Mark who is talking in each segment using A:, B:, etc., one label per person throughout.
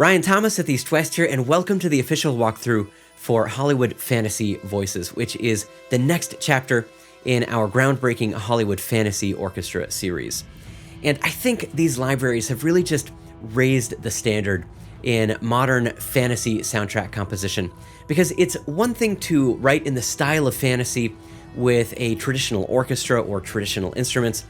A: Ryan Thomas at East West here, and welcome to the official walkthrough for Hollywood Fantasy Voices, which is the next chapter in our groundbreaking Hollywood Fantasy Orchestra series. And I think these libraries have really just raised the standard in modern fantasy soundtrack composition, because it's one thing to write in the style of fantasy with a traditional orchestra or traditional instruments.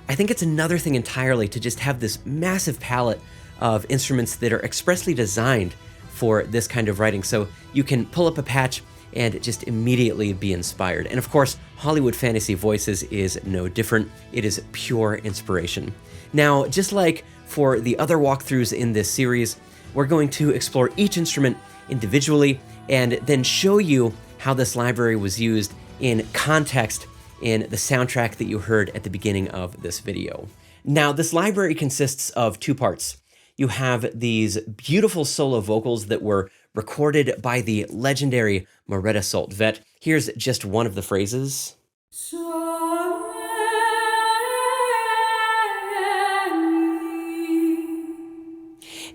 A: I think it's another thing entirely to just have this massive palette of instruments that are expressly designed for this kind of writing, so you can pull up a patch and just immediately be inspired. And of course, Hollywood Fantasy Voices is no different. It is pure inspiration. Now, just like for the other walkthroughs in this series, we're going to explore each instrument individually and then show you how this library was used in context in the soundtrack that you heard at the beginning of this video. Now, this library consists of two parts. You have these beautiful solo vocals that were recorded by the legendary Moretta Salt-Vett. Here's just one of the phrases.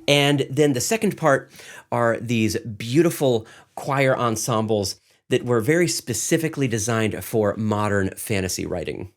A: And then the second part are these beautiful choir ensembles that were very specifically designed for modern fantasy writing.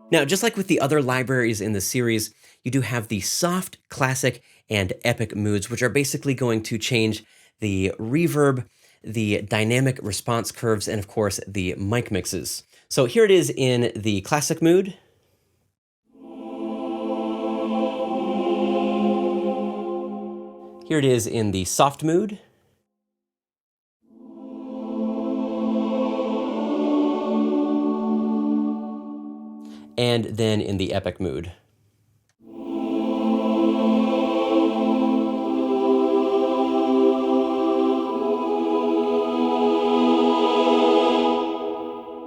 A: Now, just like with the other libraries in the series, you do have the soft, classic, and epic moods, which are basically going to change the reverb, the dynamic response curves, and of course, the mic mixes. So here it is in the classic mood. Here it is in the soft mood. And then in the epic mood.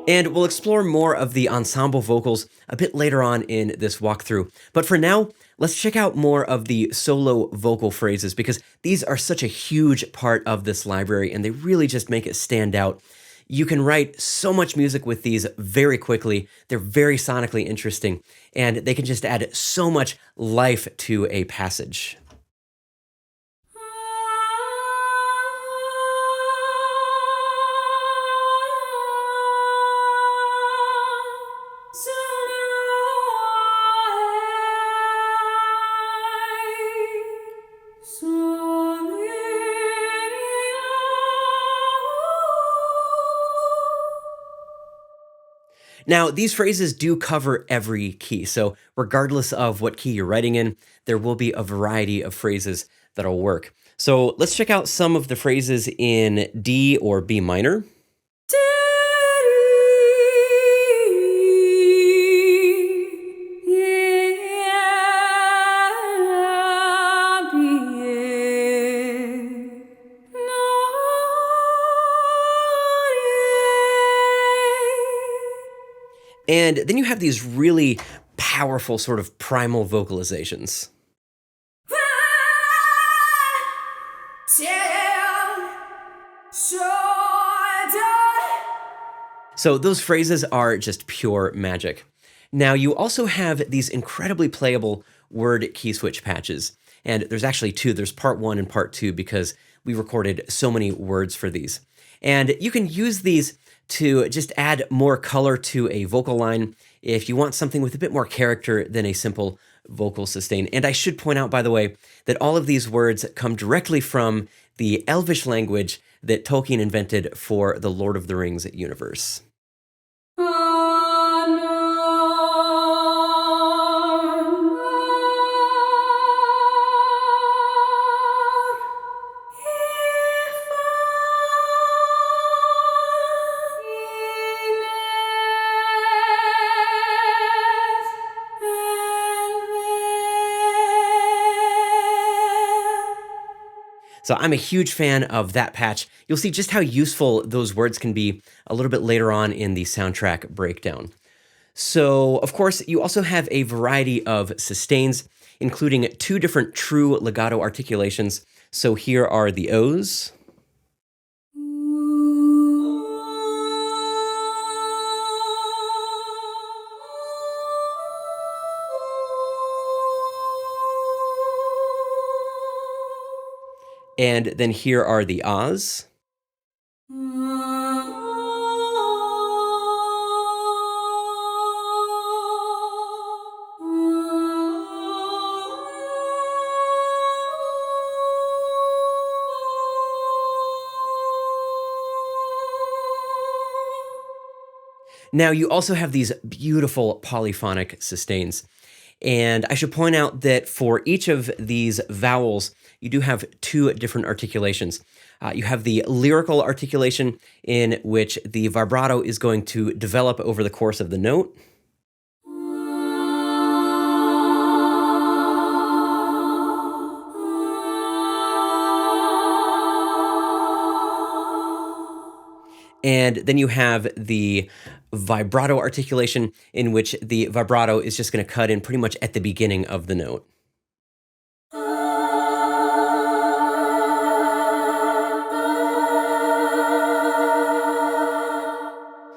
A: And we'll explore more of the ensemble vocals a bit later on in this walkthrough. But for now, let's check out more of the solo vocal phrases, because these are such a huge part of this library and they really just make it stand out. You can write so much music with these very quickly. They're very sonically interesting, and they can just add so much life to a passage. Now, these phrases do cover every key, so regardless of what key you're writing in, there will be a variety of phrases that'll work. So let's check out some of the phrases in D or B minor. And then you have these really powerful sort of primal vocalizations. So those phrases are just pure magic. Now, you also have these incredibly playable word key switch patches. And there's actually two. There's part 1 and part 2 because we recorded so many words for these. And you can use these to just add more color to a vocal line if you want something with a bit more character than a simple vocal sustain. And I should point out, by the way, that all of these words come directly from the Elvish language that Tolkien invented for the Lord of the Rings universe. So I'm a huge fan of that patch. You'll see just how useful those words can be a little bit later on in the soundtrack breakdown. So, of course, you also have a variety of sustains, including 2 different true legato articulations. So here are the O's. And then here are the Ahs. Now, you also have these beautiful polyphonic sustains. And I should point out that for each of these vowels, you do have two different articulations. You have the lyrical articulation, in which the vibrato is going to develop over the course of the note. And then you have the vibrato articulation, in which the vibrato is just going to cut in pretty much at the beginning of the note.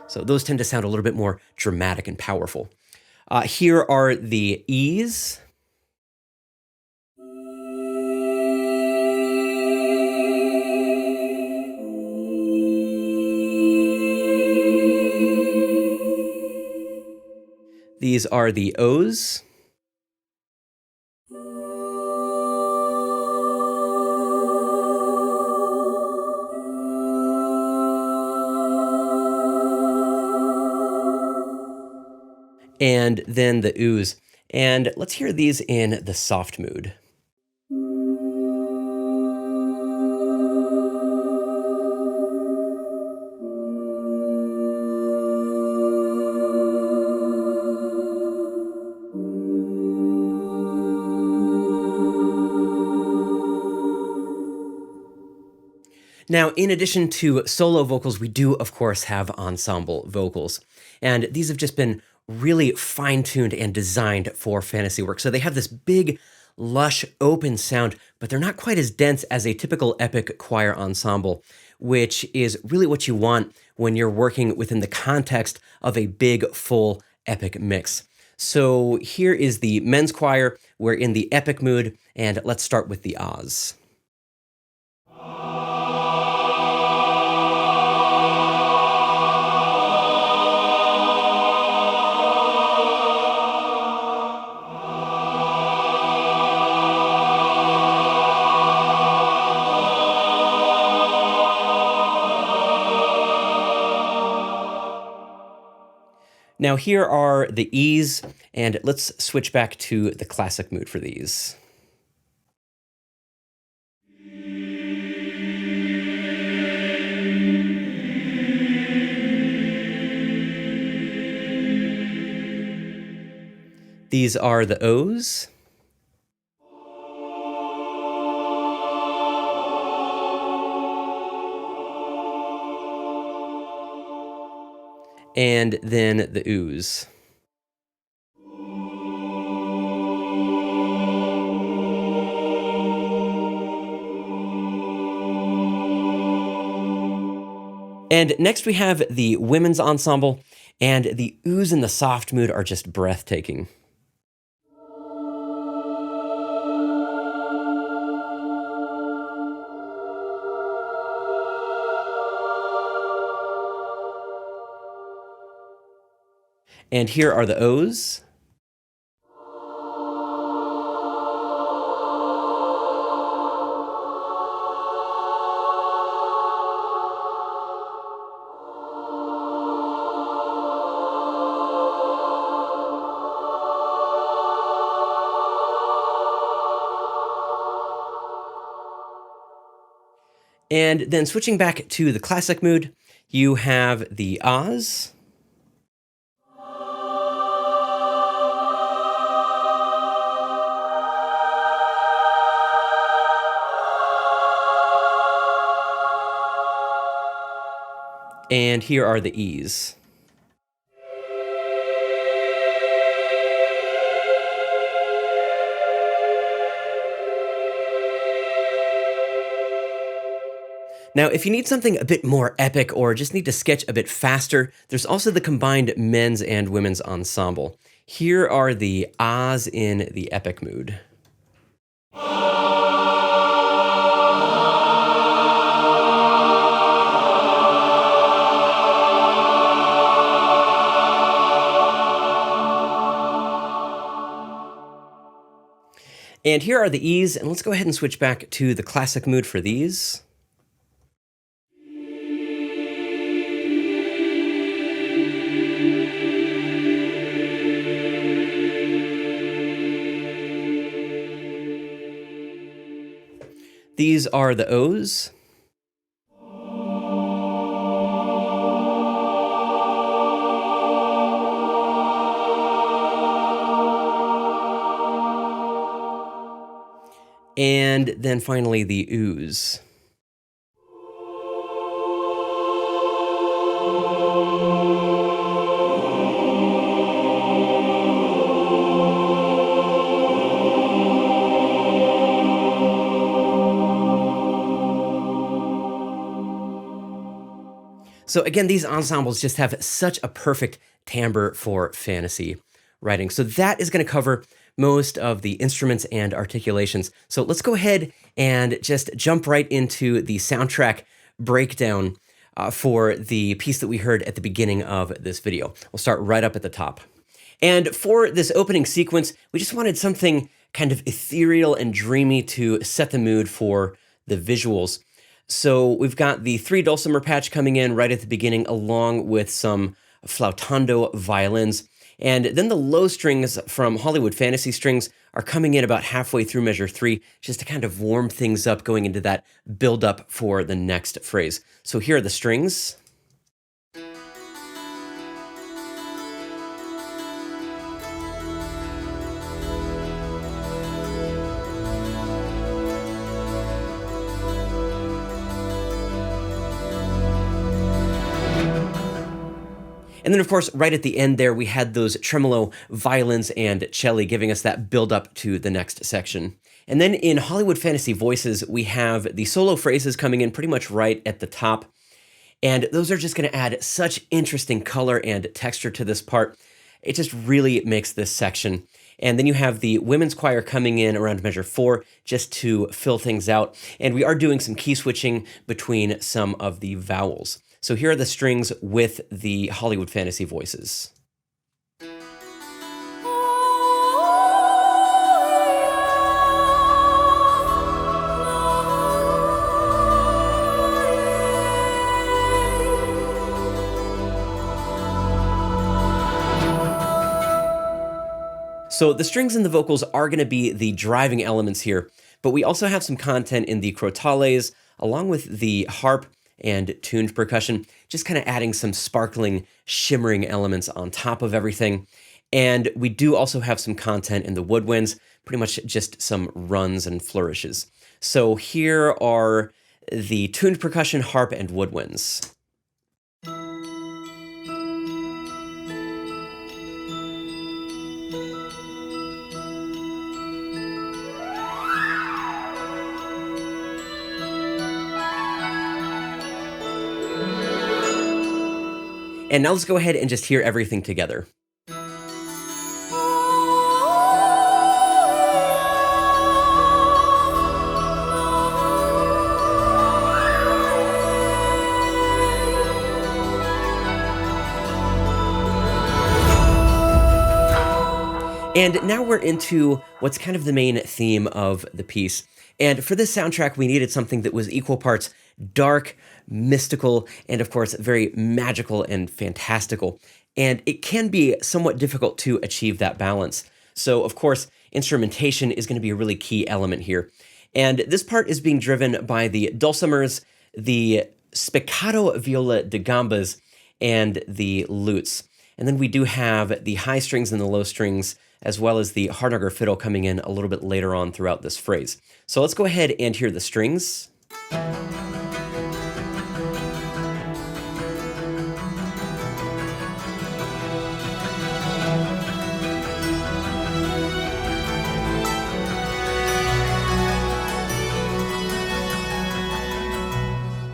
A: So those tend to sound a little bit more dramatic and powerful. Here are the E's. These are the O's. And then the U's. And let's hear these in the soft mood. Now, in addition to solo vocals, we do, of course, have ensemble vocals. And these have just been really fine-tuned and designed for fantasy work. So they have this big, lush, open sound, but they're not quite as dense as a typical epic choir ensemble, which is really what you want when you're working within the context of a big, full epic mix. So here is the men's choir. We're in the epic mood, and let's start with the Ahs. Now here are the E's, and let's switch back to the classic mood for these. These are the O's. And then the U's. And next we have the women's ensemble, and the U's in the soft mood are just breathtaking. And here are the O's. And then switching back to the classic mood, you have the Ahs. And here are the E's. Now, if you need something a bit more epic or just need to sketch a bit faster, there's also the combined men's and women's ensemble. Here are the ahs in the epic mood. And here are the e's, and let's go ahead and switch back to the classic mood for these. These are the O's. And then finally the oohs. So again, these ensembles just have such a perfect timbre for fantasy writing. So that is going to cover most of the instruments and articulations. So let's go ahead and just jump right into the soundtrack breakdown for the piece that we heard at the beginning of this video. We'll start right up at the top. And for this opening sequence, we just wanted something kind of ethereal and dreamy to set the mood for the visuals. So we've got the 3 dulcimer patch coming in right at the beginning, along with some flautando violins. And then the low strings from Hollywood Fantasy Strings are coming in about halfway through measure 3, just to kind of warm things up going into that build up for the next phrase. So here are the strings. And then, of course, right at the end there, we had those tremolo violins and celli giving us that build up to the next section. And then in Hollywood Fantasy Voices, we have the solo phrases coming in pretty much right at the top. And those are just going to add such interesting color and texture to this part. It just really makes this section. And then you have the women's choir coming in around measure 4 just to fill things out. And we are doing some key switching between some of the vowels. So here are the strings with the Hollywood Fantasy Voices. So the strings and the vocals are going to be the driving elements here, but we also have some content in the crotales, along with the harp and tuned percussion, just kind of adding some sparkling, shimmering elements on top of everything. And we do also have some content in the woodwinds, pretty much just some runs and flourishes. So here are the tuned percussion, harp, and woodwinds. And now let's go ahead and just hear everything together. And now we're into what's kind of the main theme of the piece. And for this soundtrack, we needed something that was equal parts dark, mystical, and of course, very magical and fantastical. And it can be somewhat difficult to achieve that balance. So, of course, instrumentation is going to be a really key element here. And this part is being driven by the dulcimers, the spiccato viola da gambas, and the lutes. And then we do have the high strings and the low strings, as well as the Hardanger fiddle coming in a little bit later on throughout this phrase. So let's go ahead and hear the strings.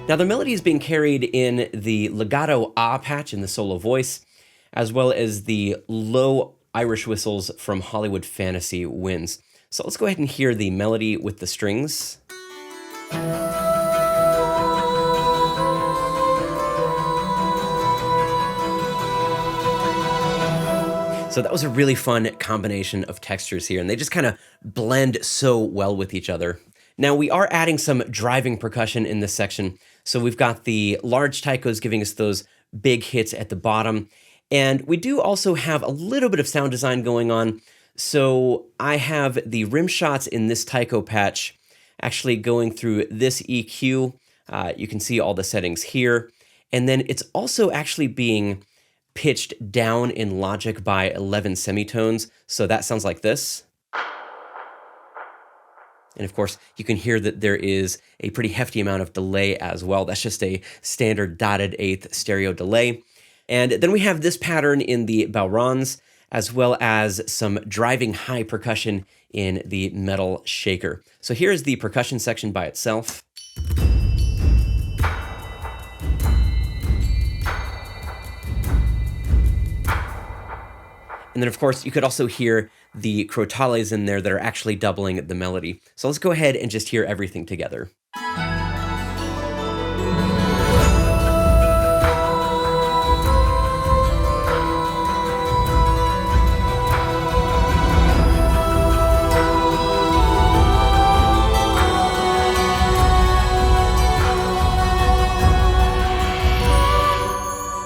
A: Now, the melody is being carried in the legato ah patch in the solo voice, as well as the low Irish whistles from Hollywood Fantasy Winds. So let's go ahead and hear the melody with the strings. So that was a really fun combination of textures here, and they just kind of blend so well with each other. Now, we are adding some driving percussion in this section. So we've got the large taikos giving us those big hits at the bottom. And we do also have a little bit of sound design going on. So I have the rim shots in this taiko patch actually going through this EQ. You can see all the settings here. And then it's also actually being pitched down in Logic by 11 semitones. So that sounds like this. And of course, you can hear that there is a pretty hefty amount of delay as well. That's just a standard dotted eighth stereo delay. And then we have this pattern in the bodhráns, as well as some driving high percussion in the metal shaker. So here's the percussion section by itself. And then, of course, you could also hear the crotales in there that are actually doubling the melody. So let's go ahead and just hear everything together.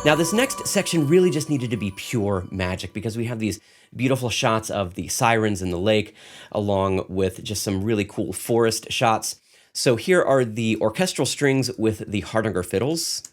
A: Now, this next section really just needed to be pure magic because we have these beautiful shots of the sirens in the lake, along with just some really cool forest shots. So here are the orchestral strings with the Hardanger fiddles.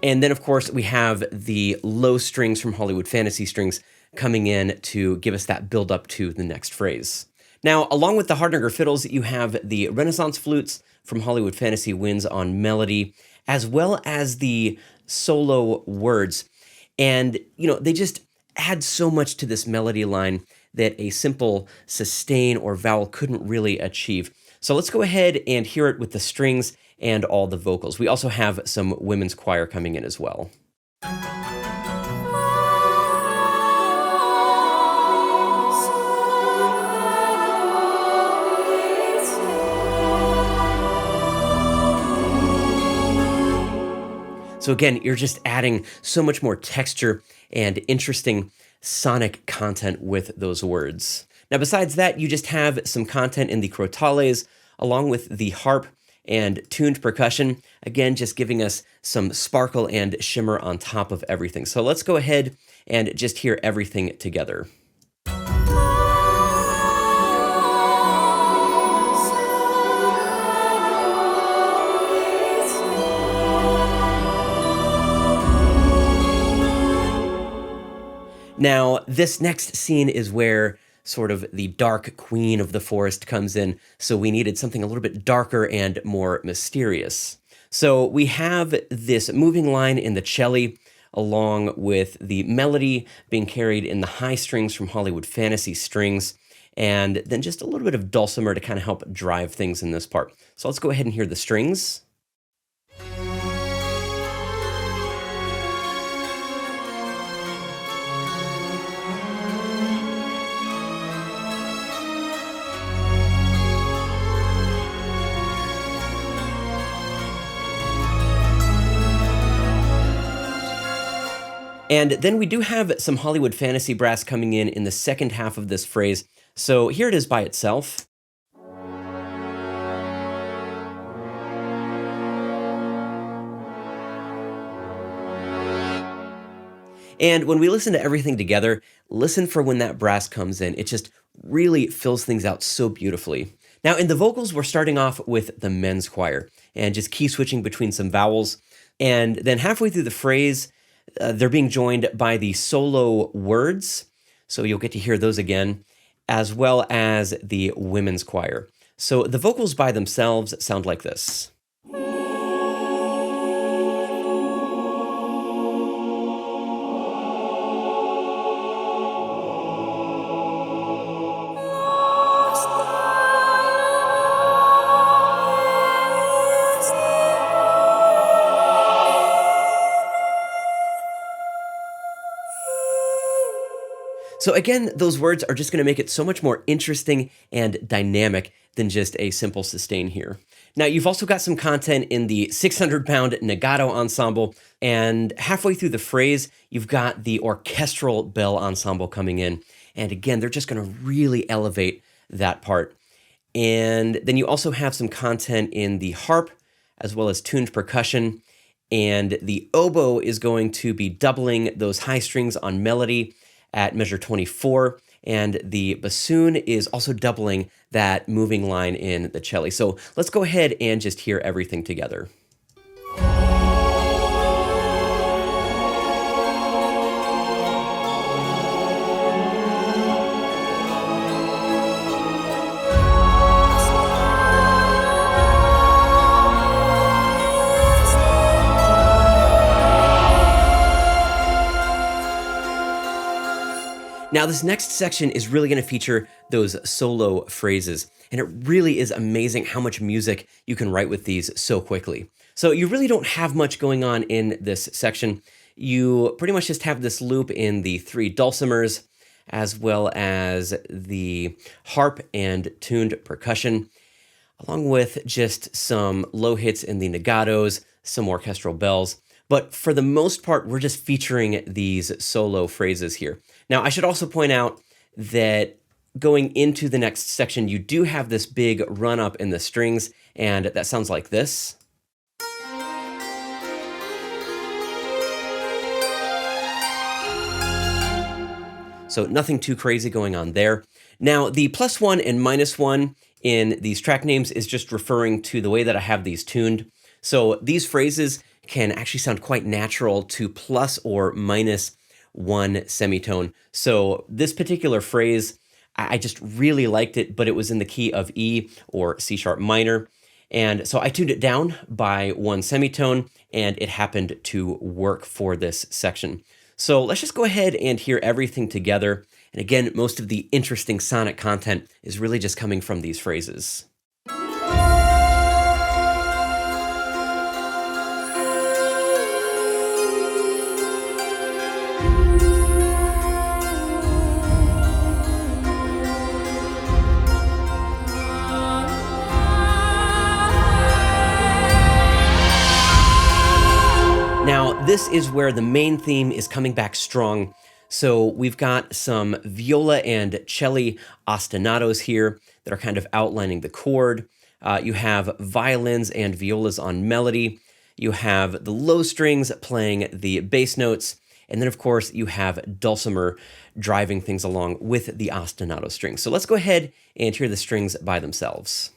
A: And then, of course, we have the low strings from Hollywood Fantasy Strings coming in to give us that build up to the next phrase. Now, along with the Hardanger fiddles, you have the Renaissance flutes from Hollywood Fantasy Winds on melody, as well as the solo words. And, they just add so much to this melody line that a simple sustain or vowel couldn't really achieve. So let's go ahead and hear it with the strings and all the vocals. We also have some women's choir coming in as well. So again, you're just adding so much more texture and interesting sonic content with those words. Now, besides that, you just have some content in the crotales, along with the harp and tuned percussion, again, just giving us some sparkle and shimmer on top of everything. So let's go ahead and just hear everything together. Now, this next scene is where sort of the dark queen of the forest comes in, so we needed something a little bit darker and more mysterious. So we have this moving line in the cello, along with the melody being carried in the high strings from Hollywood Fantasy Strings, and then just a little bit of dulcimer to kind of help drive things in this part. So let's go ahead and hear the strings. And then we do have some Hollywood Fantasy brass coming in the second half of this phrase. So here it is by itself. And when we listen to everything together, listen for when that brass comes in. It just really fills things out so beautifully. Now, in the vocals, we're starting off with the men's choir and just key switching between some vowels. And then halfway through the phrase, they're being joined by the solo words, so you'll get to hear those again, as well as the women's choir. So the vocals by themselves sound like this. So again, those words are just going to make it so much more interesting and dynamic than just a simple sustain here. Now, you've also got some content in the 600-pound Nagato ensemble, and halfway through the phrase, you've got the orchestral bell ensemble coming in. And again, they're just going to really elevate that part. And then you also have some content in the harp, as well as tuned percussion. And the oboe is going to be doubling those high strings on melody at measure 24. And the bassoon is also doubling that moving line in the cello. So let's go ahead and just hear everything together. Now, this next section is really going to feature those solo phrases, and it really is amazing how much music you can write with these so quickly. So you really don't have much going on in this section. You pretty much just have this loop in the 3 dulcimers, as well as the harp and tuned percussion, along with just some low hits in the negatos, some orchestral bells. But for the most part, we're just featuring these solo phrases here. Now, I should also point out that going into the next section, you do have this big run up in the strings, and that sounds like this. So nothing too crazy going on there. Now, the +1 and -1 in these track names is just referring to the way that I have these tuned. So these phrases can actually sound quite natural to plus or minus 1 semitone. So this particular phrase, I just really liked it, but it was in the key of E or C sharp minor. And so I tuned it down by 1 semitone, and it happened to work for this section. So let's just go ahead and hear everything together. And again, most of the interesting sonic content is really just coming from these phrases. Now, this is where the main theme is coming back strong. So we've got some viola and cello ostinatos here that are kind of outlining the chord. You have violins and violas on melody. You have the low strings playing the bass notes. And then, of course, you have dulcimer driving things along with the ostinato strings. So let's go ahead and hear the strings by themselves.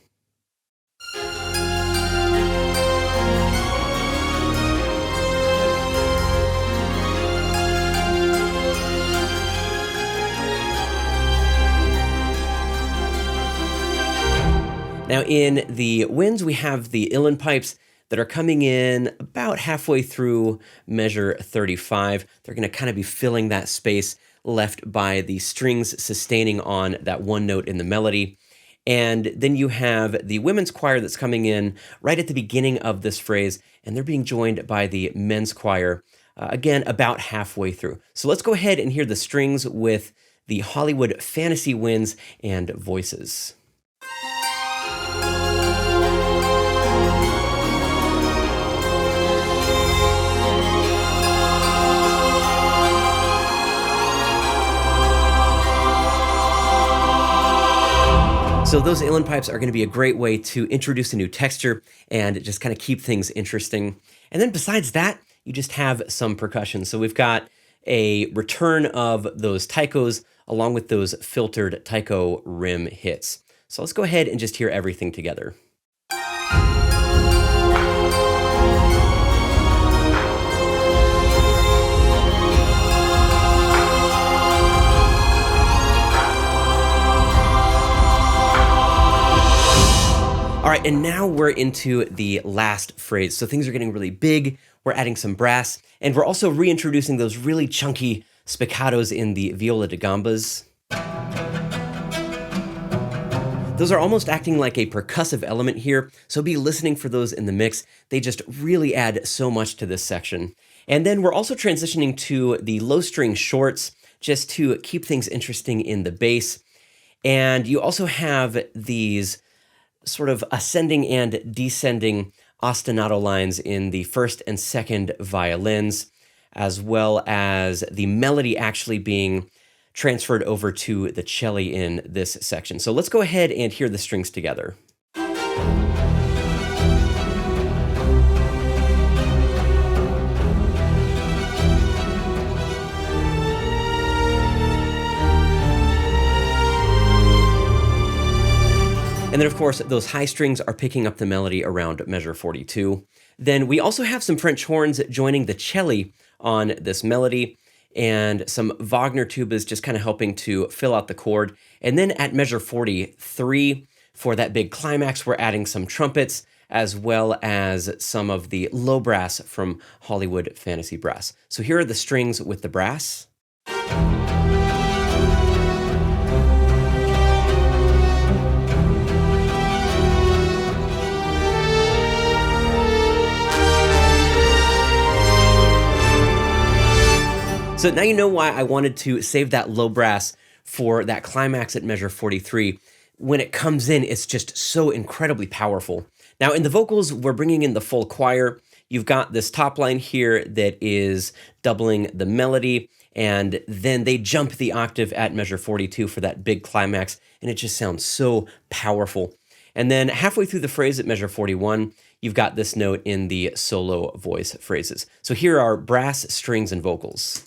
A: Now in the winds, we have the uilleann pipes that are coming in about halfway through measure 35. They're going to kind of be filling that space left by the strings sustaining on that one note in the melody. And then you have the women's choir that's coming in right at the beginning of this phrase, and they're being joined by the men's choir, again, about halfway through. So let's go ahead and hear the strings with the Hollywood Fantasy winds and voices. So those uilleann pipes are going to be a great way to introduce a new texture and just kind of keep things interesting. And then besides that, you just have some percussion. So we've got a return of those taikos along with those filtered taiko rim hits. So let's go ahead and just hear everything together. All right, and now we're into the last phrase. So things are getting really big. We're adding some brass, and we're also reintroducing those really chunky spiccatos in the viola da gambas. Those are almost acting like a percussive element here, so be listening for those in the mix. They just really add so much to this section. And then we're also transitioning to the low string shorts just to keep things interesting in the bass. And you also have these sort of ascending and descending ostinato lines in the first and second violins, as well as the melody actually being transferred over to the cello in this section. So let's go ahead and hear the strings together. And then, of course, those high strings are picking up the melody around measure 42. Then we also have some French horns joining the cello on this melody, and some Wagner tubas just kind of helping to fill out the chord. And then at measure 43, for that big climax, we're adding some trumpets, as well as some of the low brass from Hollywood Fantasy Brass. So here are the strings with the brass. So now you know why I wanted to save that low brass for that climax at measure 43. When it comes in, it's just so incredibly powerful. Now in the vocals, we're bringing in the full choir. You've got this top line here that is doubling the melody, and then they jump the octave at measure 42 for that big climax, and it just sounds so powerful. And then halfway through the phrase at measure 41, you've got this note in the solo voice phrases. So here are brass, strings, and vocals.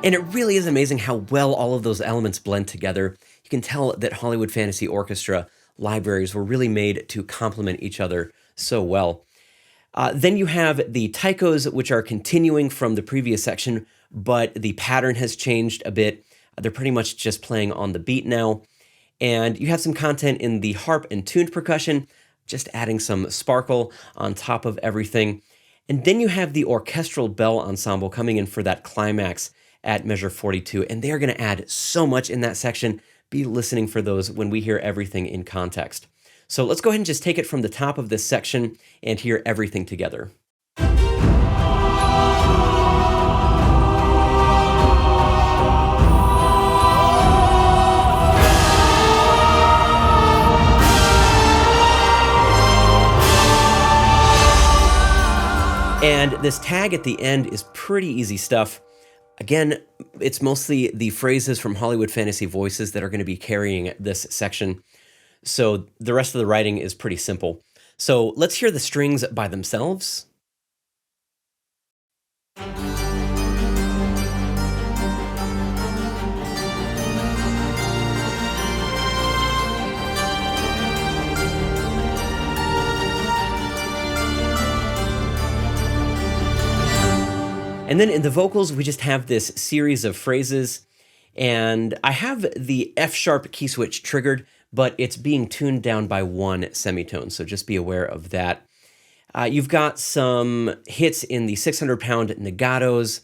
A: And it really is amazing how well all of those elements blend together. You can tell that Hollywood Fantasy Orchestra libraries were really made to complement each other so well. Then you have the taikos, which are continuing from the previous section, but the pattern has changed a bit. They're pretty much just playing on the beat now. And you have some content in the harp and tuned percussion, just adding some sparkle on top of everything. And then you have the orchestral bell ensemble coming in for that climax at measure 42, and they're going to add so much in that section. Be listening for those when we hear everything in context. So let's go ahead and just take it from the top of this section and hear everything together. And this tag at the end is pretty easy stuff. Again, it's mostly the phrases from Hollywood Fantasy Voices that are going to be carrying this section. So the rest of the writing is pretty simple. So let's hear the strings by themselves. And then in the vocals, we just have this series of phrases, and I have the F sharp key switch triggered, but it's being tuned down by one semitone, so just be aware of that. You've got some hits in the 600-pound negatos.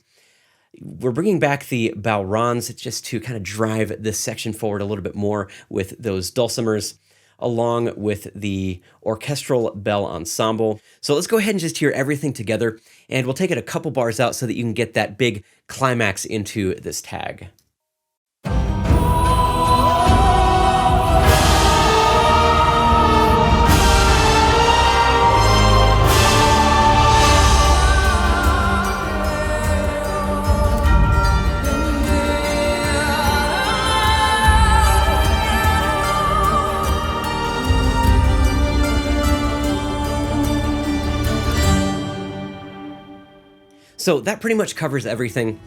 A: We're bringing back the bowrons just to kind of drive this section forward a little bit more with those dulcimers, along with the orchestral bell ensemble. So let's go ahead and just hear everything together, and we'll take it a couple bars out so that you can get that big climax into this tag. So that pretty much covers everything,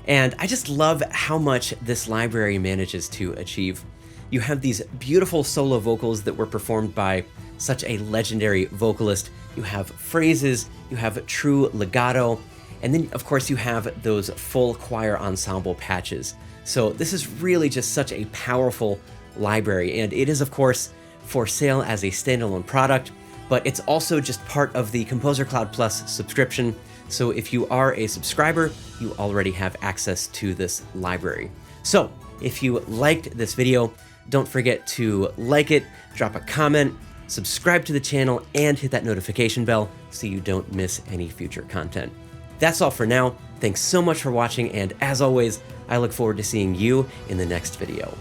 A: and I just love how much this library manages to achieve. You have these beautiful solo vocals that were performed by such a legendary vocalist. You have phrases, you have true legato, and then of course you have those full choir ensemble patches. So this is really just such a powerful library, and it is of course for sale as a standalone product, but it's also just part of the Composer Cloud Plus subscription. So if you are a subscriber, you already have access to this library. So if you liked this video, don't forget to like it, drop a comment, subscribe to the channel, and hit that notification bell so you don't miss any future content. That's all for now. Thanks so much for watching, and as always, I look forward to seeing you in the next video.